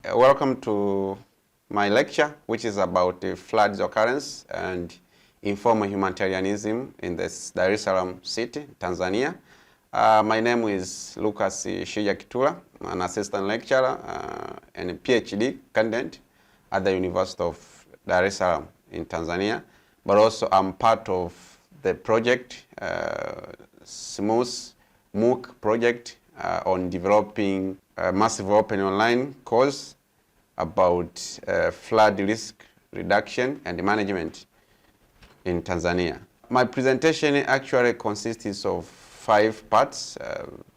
Welcome to my lecture, which is about the floods occurrence and informal humanitarianism in this Dar es Salaam city, Tanzania. My name is Lucas Kitula. I'm an assistant lecturer and a PhD candidate at the University of Dar es Salaam in Tanzania. But also I'm part of the project, SMUS-MOOC project on developing a massive open online course about flood risk reduction and management in Tanzania. My presentation actually consists of 5 parts.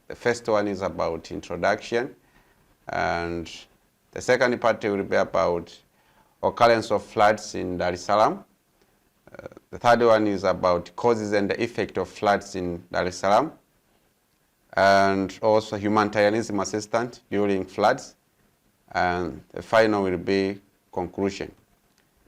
The first one is about introduction, and the second part will be about occurrence of floods in Dar es Salaam. The third one is about causes and the effect of floods in Dar es Salaam, and also humanitarianism assistance during floods, and the final will be conclusion.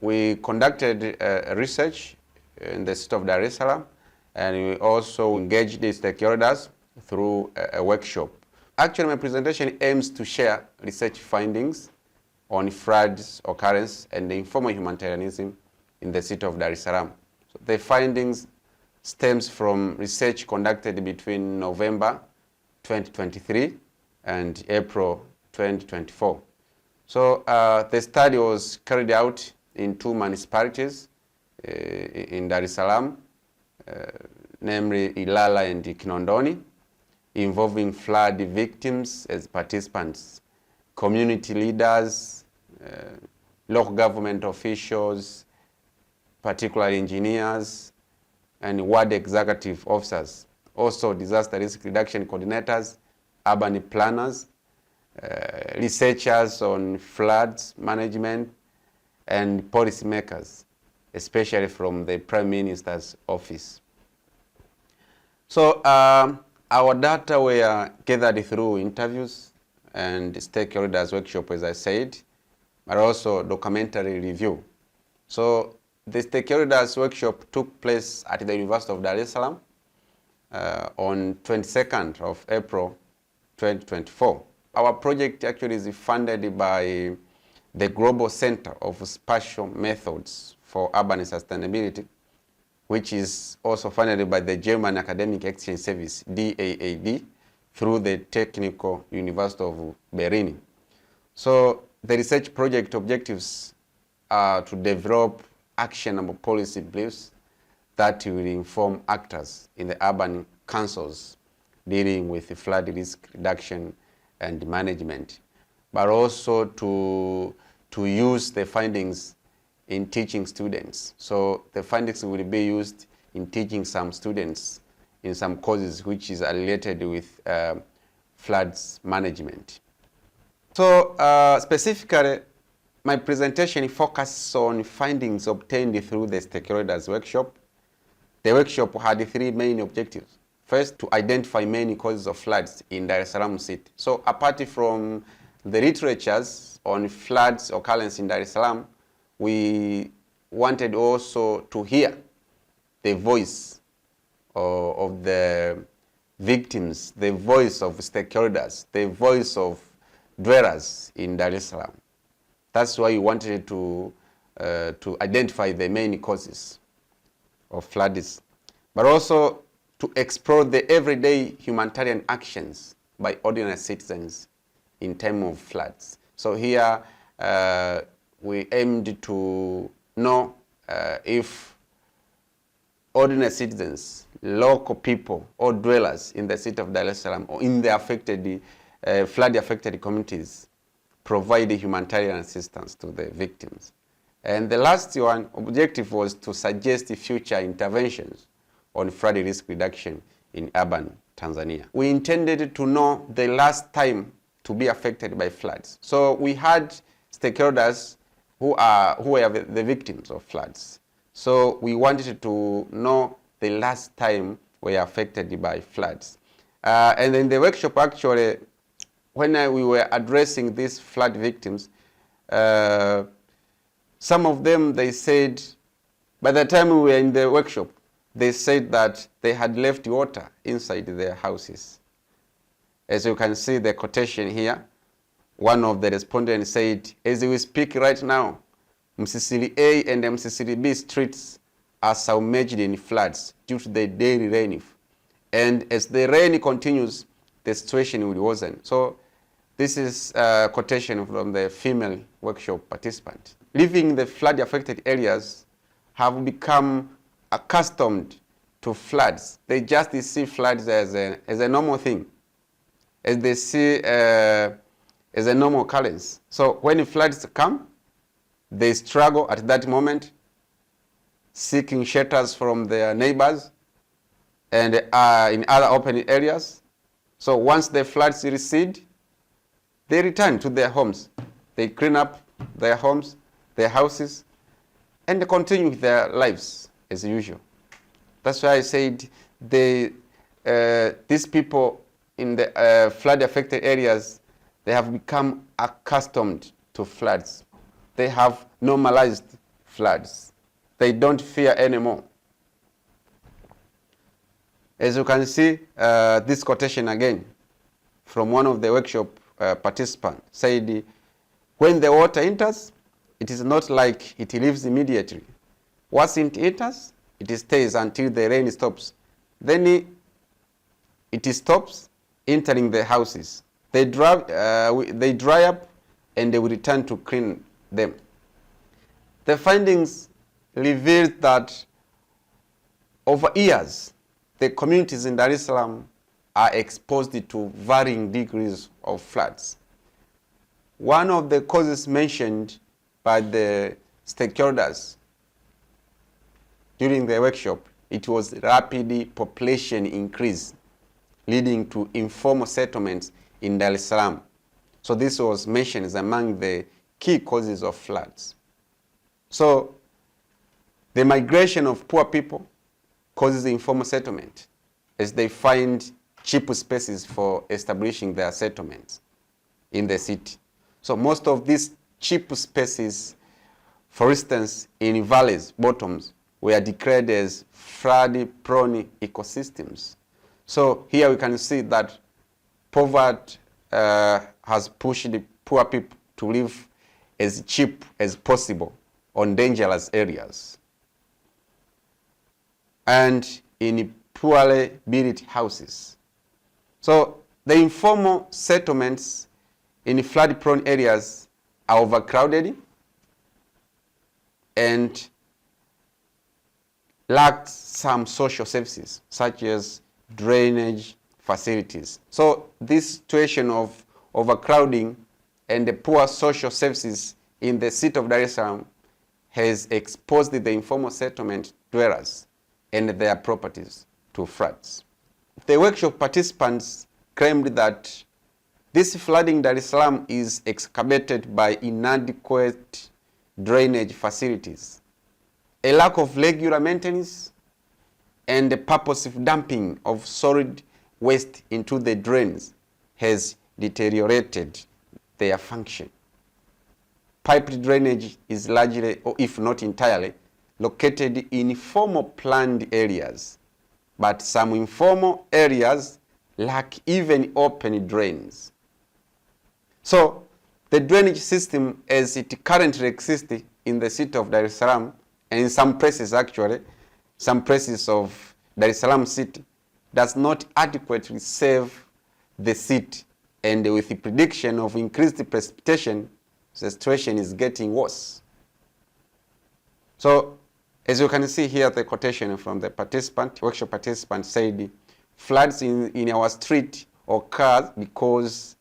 We conducted research in the city of Dar es Salaam, and we also engaged the stakeholders through a workshop. Actually, my presentation aims to share research findings on floods occurrence and the informal humanitarianism in the city of Dar es Salaam. So the findings stems from research conducted between November 2023 and April 2024. So the study was carried out in 2 municipalities in Dar es Salaam, namely Ilala and Kinondoni, involving flood victims as participants, community leaders, local government officials, particularly engineers, and ward executive officers, also disaster risk reduction coordinators, urban planners, researchers on floods management, and policymakers, especially from the Prime Minister's office. So our data were gathered through interviews and stakeholders workshop, as I said, but also documentary review. So the stakeholders workshop took place at the University of Dar es Salaam on 22nd of April 2024. Our project actually is funded by the Global Center of Spatial Methods for Urban Sustainability, which is also funded by the German Academic Exchange Service, DAAD, through the Technical University of Berlin. So the research project objectives are to develop actionable policy briefs that will inform actors in the urban councils dealing with the flood risk reduction and management, but also to use the findings in teaching students. So the findings will be used in teaching some students in some courses which is related with floods management. So specifically, my presentation focuses on findings obtained through the stakeholders workshop. The workshop had 3 main objectives. First, to identify many causes of floods in Dar es Salaam city. So apart from the literatures on floods occurrence in Dar es Salaam, we wanted also to hear the voice of the victims, the voice of stakeholders, the voice of dwellers in Dar es Salaam. That's why we wanted to identify the main causes of floods, but also to explore the everyday humanitarian actions by ordinary citizens in time of floods. So here we aimed to know if ordinary citizens, local people, or dwellers in the city of Dar es Salaam or in the affected, flood-affected communities provide humanitarian assistance to the victims. And the last one objective was to suggest future interventions on flood risk reduction in urban Tanzania. We intended to know the last time to be affected by floods. So we had stakeholders who were the victims of floods. So we wanted to know the last time we were affected by floods. And in the workshop, actually, when we were addressing these flood victims, some of them, they said, by the time we were in the workshop, they said that they had left water inside their houses. As you can see the quotation here, one of the respondents said, as we speak right now, Msisiri A and Msisiri B streets are submerged in floods due to the daily rain. And as the rain continues, the situation will worsen. So this is a quotation from the female workshop participant. Living in the flood-affected areas have become accustomed to floods. They just see floods as a normal thing, as they see as a normal occurrence. So when floods come, they struggle at that moment, seeking shelters from their neighbors and in other open areas. So once the floods recede, they return to their homes. They clean up their homes, their houses, and they continue with their lives as usual. That's why I said these people in the flood-affected areas, they have become accustomed to floods. They have normalized floods. They don't fear anymore. As you can see, this quotation again from one of the workshop participants said, when the water enters, it is not like it leaves immediately. Once it enters, it stays until the rain stops. Then it stops entering the houses. They dry up and they will return to clean them. The findings revealed that over years, the communities in Dar es Salaam are exposed to varying degrees of floods. One of the causes mentioned by the stakeholders during the workshop, it was rapid population increase leading to informal settlements in Dar es Salaam. So this was mentioned as among the key causes of floods. So the migration of poor people causes informal settlement as they find cheap spaces for establishing their settlements in the city. So most of these cheap spaces, for instance, in valleys, bottoms, were declared as flood-prone ecosystems. So here we can see that poverty has pushed the poor people to live as cheap as possible on dangerous areas and in poorly built houses. So the informal settlements in flood-prone areas are overcrowded and lack some social services such as drainage facilities. So this situation of overcrowding and the poor social services in the city of Dar es Salaam has exposed the informal settlement dwellers and their properties to floods. The workshop participants claimed that this flooding in Dar es Salaam is exacerbated by inadequate drainage facilities, a lack of regular maintenance, and the purposive dumping of solid waste into the drains has deteriorated their function. Piped drainage is largely, or if not entirely, located in formal planned areas, but some informal areas lack even open drains. So the drainage system as it currently exists in the city of Dar es Salaam, and in some places actually, some places of Dar es Salaam city, does not adequately serve the city, and with the prediction of increased precipitation, the situation is getting worse. So as you can see here, the quotation from the participant, workshop participant said, floods in our street occur because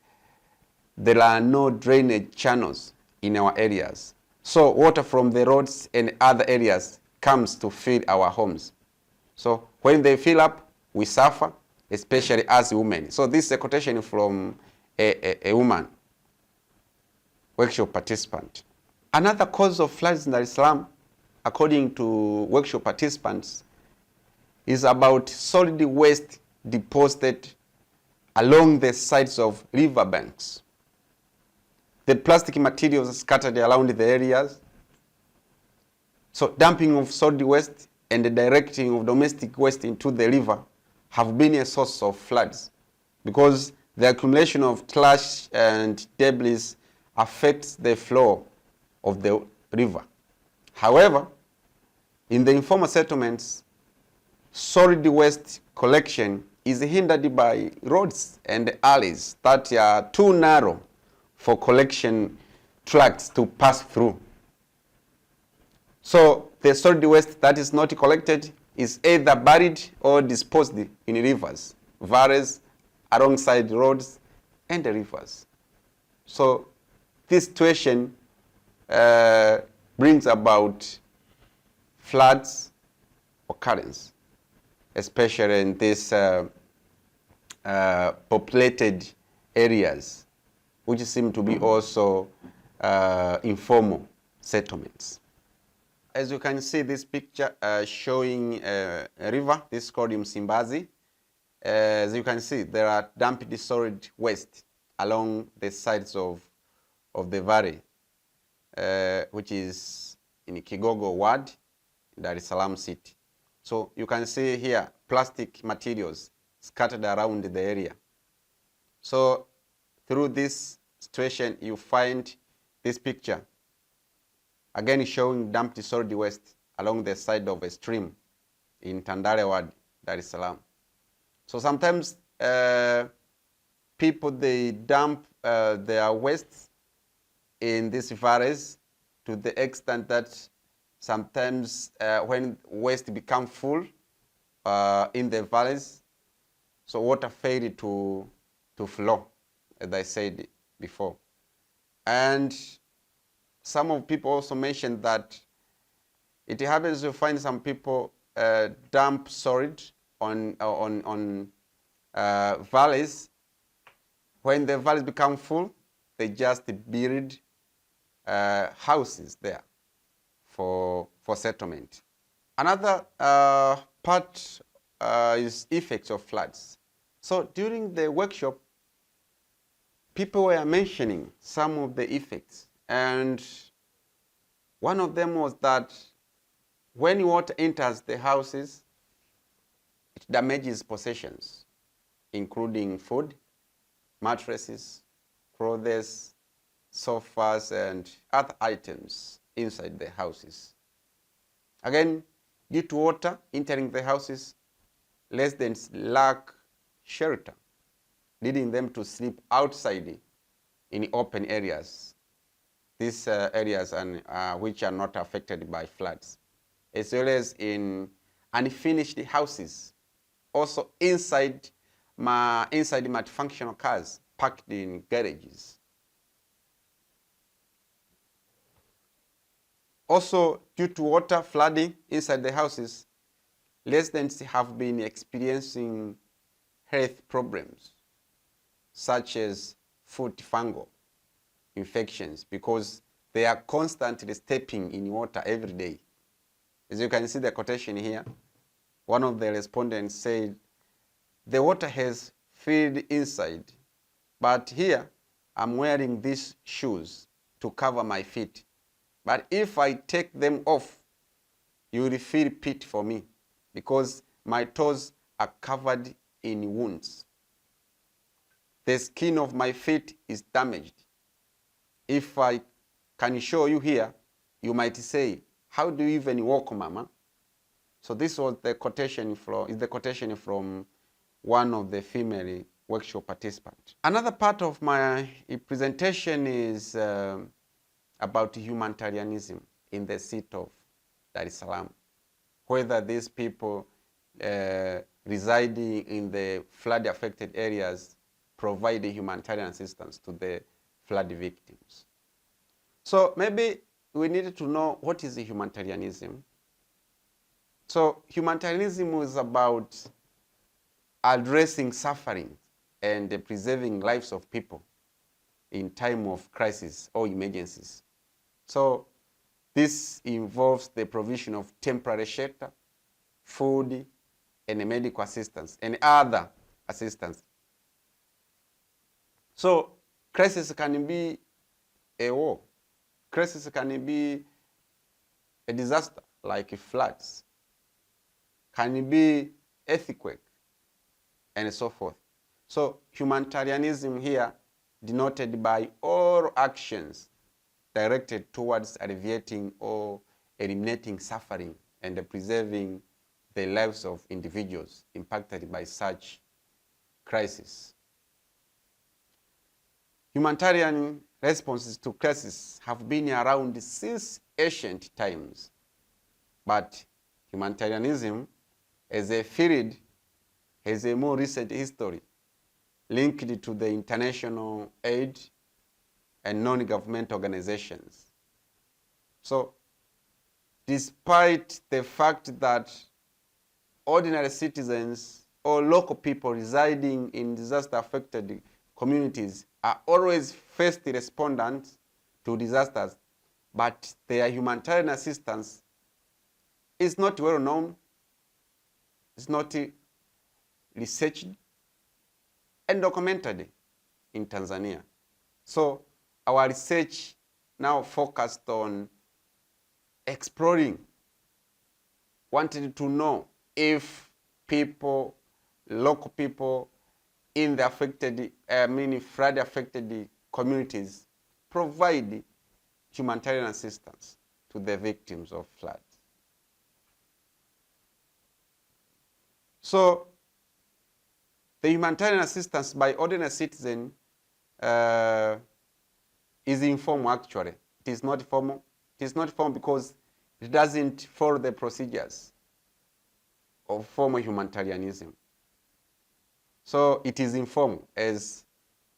there are no drainage channels in our areas. So water from the roads and other areas comes to fill our homes. So when they fill up, we suffer, especially as women. So this is a quotation from a woman, workshop participant. Another cause of floods in Dar es Salaam, according to workshop participants, is about solid waste deposited along the sides of riverbanks. The plastic materials scattered around the areas. So dumping of solid waste and the directing of domestic waste into the river have been a source of floods because the accumulation of trash and debris affects the flow of the river. However, in the informal settlements, solid waste collection is hindered by roads and alleys that are too narrow for collection trucks to pass through. So the solid waste that is not collected is either buried or disposed in rivers, valleys, alongside roads and the rivers. So this situation brings about floods occurrence, especially in these populated areas, which seem to be also informal settlements. As you can see, this picture showing a river. This is called Msimbazi. As you can see, there are dumped solid waste along the sides of the valley, which is in Kigogo Ward, Dar es Salaam City. So you can see here plastic materials scattered around the area. So through this situation, you find this picture, again showing dumped solid waste along the side of a stream in Tandale Ward, Dar es Salaam. So sometimes people, they dump their waste in these valleys to the extent that sometimes when waste become full in the valleys, so water failed to flow, as I said before. And some of people also mentioned that it happens to find some people dump solid on valleys. When the valleys become full, they just build houses there for settlement. Another part is effects of floods. So during the workshop, people were mentioning some of the effects, and one of them was that when water enters the houses, it damages possessions, including food, mattresses, clothes, sofas, and other items inside the houses. Again, due to water entering the houses, residents lack shelter, leading them to sleep outside in open areas. These areas which are not affected by floods, as well as in unfinished houses, also inside multifunctional cars parked in garages. Also, due to water flooding inside the houses, residents have been experiencing health problems, such as foot fungal infections, because they are constantly stepping in water every day. As you can see the quotation here, one of the respondents said, "The water has filled inside, but here I'm wearing these shoes to cover my feet. But if I take them off, you will feel pity for me because my toes are covered in wounds. The skin of my feet is damaged. If I can show you here, you might say, 'How do you even walk, Mama?'" So this was the quotation from one of the female workshop participants. Another part of my presentation is about humanitarianism in the city of Dar es Salaam, whether these people residing in the flood-affected areas provide humanitarian assistance to the flood victims. So maybe we need to know what is humanitarianism. So humanitarianism is about addressing suffering and preserving lives of people in time of crisis or emergencies. So this involves the provision of temporary shelter, food, and medical assistance, and other assistance. So crisis can be a war. Crisis can be a disaster like floods, can be earthquake, and so forth. So humanitarianism here denoted by all actions directed towards alleviating or eliminating suffering and preserving the lives of individuals impacted by such crisis. Humanitarian responses to crisis have been around since ancient times, but humanitarianism as a field has a more recent history linked to the international aid and non-government organizations. So, despite the fact that ordinary citizens or local people residing in disaster-affected communities are always first respondents to disasters, but their humanitarian assistance is not well known, it's not researched and documented in Tanzania. So our research now focused on exploring, wanted to know if people, local people in the affected, flood-affected communities provide humanitarian assistance to the victims of floods. So the humanitarian assistance by ordinary citizen is informal actually. It is not formal. It is not formal because it doesn't follow the procedures of formal humanitarianism. So it is informal, as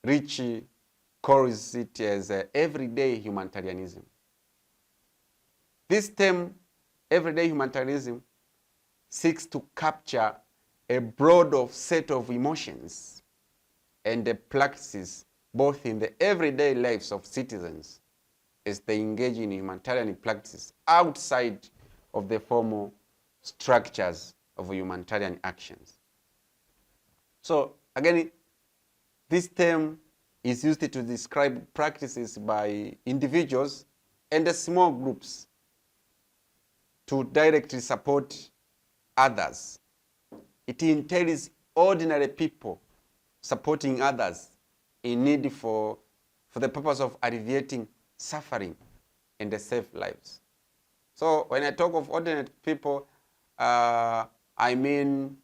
Rich calls it as everyday humanitarianism. This term, everyday humanitarianism, seeks to capture a broad set of emotions and the practices both in the everyday lives of citizens as they engage in humanitarian practices outside of the formal structures of humanitarian actions. So again, this term is used to describe practices by individuals and small groups to directly support others. It entails ordinary people supporting others in need for the purpose of alleviating suffering and save lives. So when I talk of ordinary people, I mean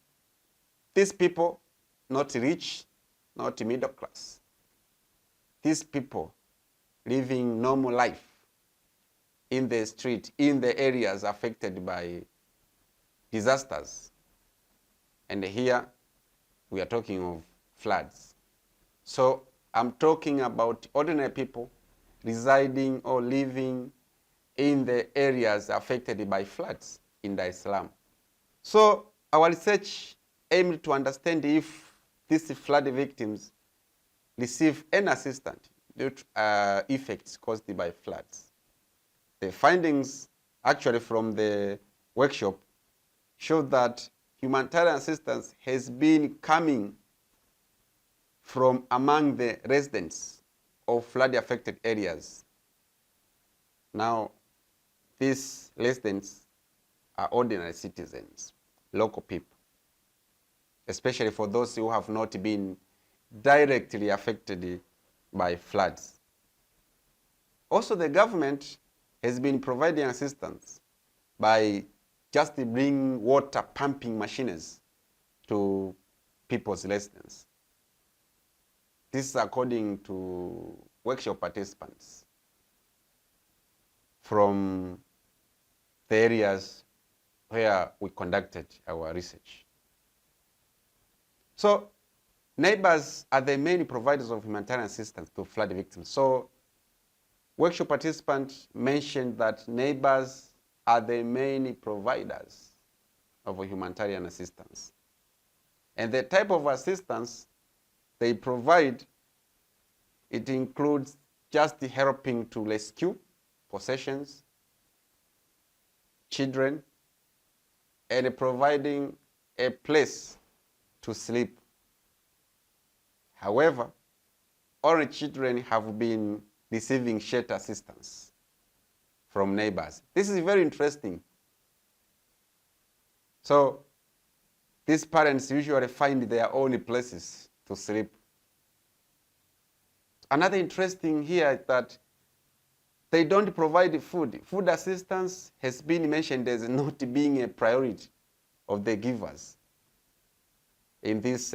these people, not rich, not middle class. These people living normal life in the street, in the areas affected by disasters. And here we are talking of floods. So I'm talking about ordinary people residing or living in the areas affected by floods in Dar es Salaam. So our research aimed to understand if these flood victims receive any assistance due to effects caused by floods. The findings actually from the workshop show that humanitarian assistance has been coming from among the residents of flood-affected areas. Now, these residents are ordinary citizens, local people, especially for those who have not been directly affected by floods. Also, the government has been providing assistance by just bringing water pumping machines to people's residence. This is according to workshop participants from the areas where we conducted our research. So neighbors are the main providers of humanitarian assistance to flood victims. So workshop participants mentioned that neighbors are the main providers of humanitarian assistance. And the type of assistance they provide, it includes just helping to rescue possessions, children, and providing a place to sleep. However, all children have been receiving shelter assistance from neighbors. This is very interesting. So these parents usually find their own places to sleep. Another interesting here is that they don't provide food. Food assistance has been mentioned as not being a priority of the givers in these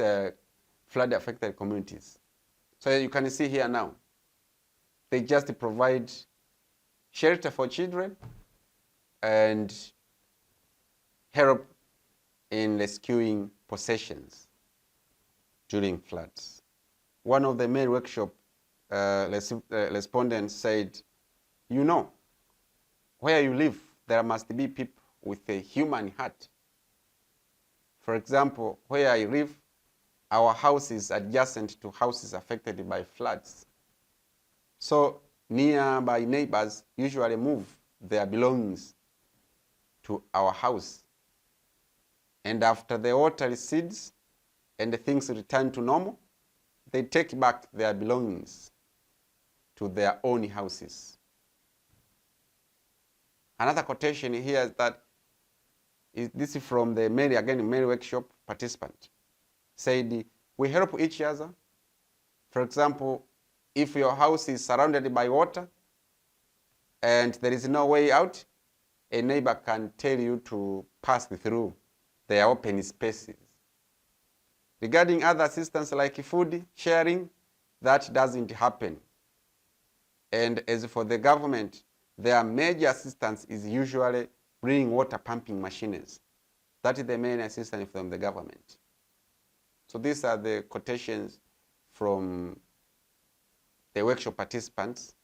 flood-affected communities. So you can see here now, they just provide shelter for children and help in rescuing possessions during floods. One of the main workshop respondents said, you know, where you live, there must be people with a human heart. For example, where I live, our house is adjacent to houses affected by floods. So nearby neighbors usually move their belongings to our house. And after the water recedes and the things return to normal, they take back their belongings to their own houses. Another quotation here is that this is from the main workshop participant. Said, we help each other. For example, if your house is surrounded by water and there is no way out, a neighbor can tell you to pass through their open spaces. Regarding other assistance like food sharing, that doesn't happen. And as for the government, their major assistance is usually bringing water pumping machines. That is the main assistance from the government. So these are the quotations from the workshop participants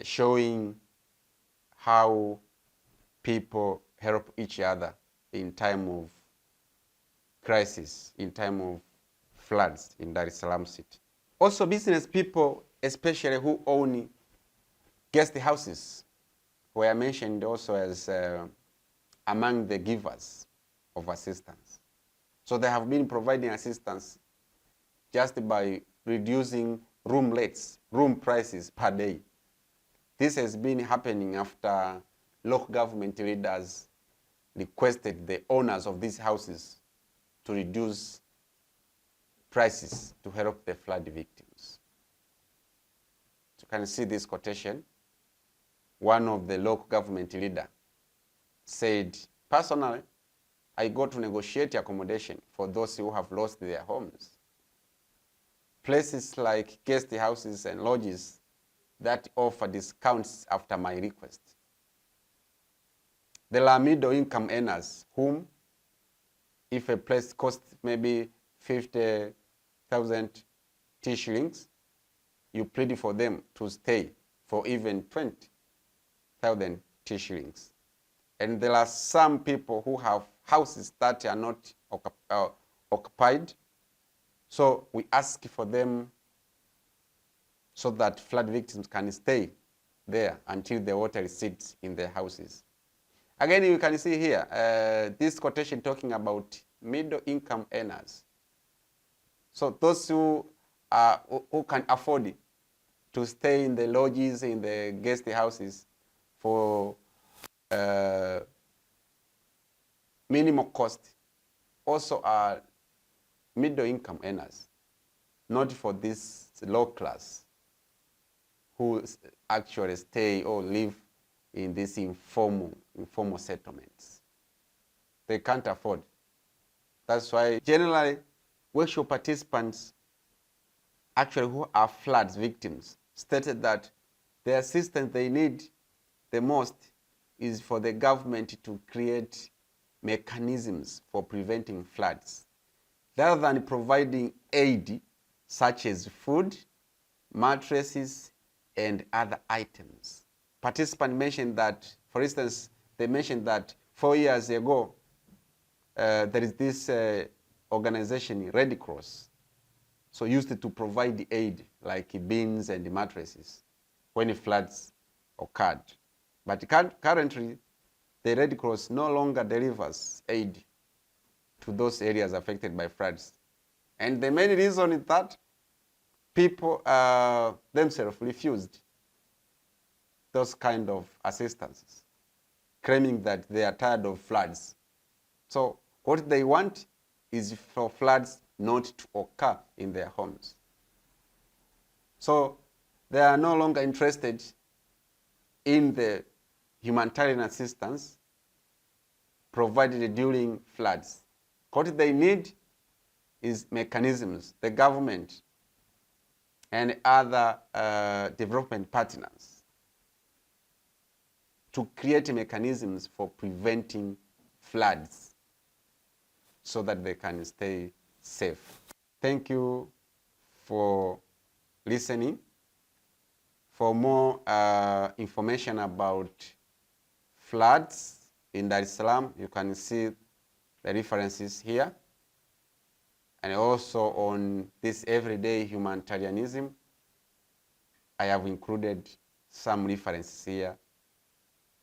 showing how people help each other in time of crisis, in time of floods in Dar es Salaam city. Also business people, especially who own guest houses, were mentioned also as among the givers of assistance. So they have been providing assistance just by reducing room rates, room prices per day. This has been happening after local government leaders requested the owners of these houses to reduce prices to help the flood victims. So you can see this quotation. One of the local government leader said, personally, I go to negotiate accommodation for those who have lost their homes. Places like guest houses and lodges that offer discounts after my request. There are middle-income earners whom, if a place costs maybe 50,000 shillings, you plead for them to stay for even 20,000 shillings. And there are some people who have houses that are not occupied. So we ask for them so that flood victims can stay there until the water recedes in their houses. Again, you can see here, this quotation talking about middle-income earners. So those who can afford to stay in the lodges, in the guest houses for minimal cost, also are middle-income earners, not for this low class who actually stay or live in these informal settlements. They can't afford. That's why generally workshop participants actually who are floods victims stated that the assistance they need the most is for the government to create mechanisms for preventing floods, rather than providing aid such as food, mattresses, and other items. Participants mentioned that, for instance, they mentioned that 4 years ago, there is this organization, Red Cross, so used to provide aid like beans and mattresses when floods occurred. But currently, the Red Cross no longer delivers aid to those areas affected by floods. And the main reason is that people themselves refused those kind of assistances, claiming that they are tired of floods. So what they want is for floods not to occur in their homes. So they are no longer interested in the humanitarian assistance provided during floods. What they need is mechanisms, the government and other development partners, to create mechanisms for preventing floods so that they can stay safe. Thank you for listening. For more information about floods in Dar es Salaam, you can see the references here. And also on this everyday humanitarianism, I have included some references here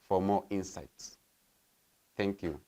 for more insights. Thank you.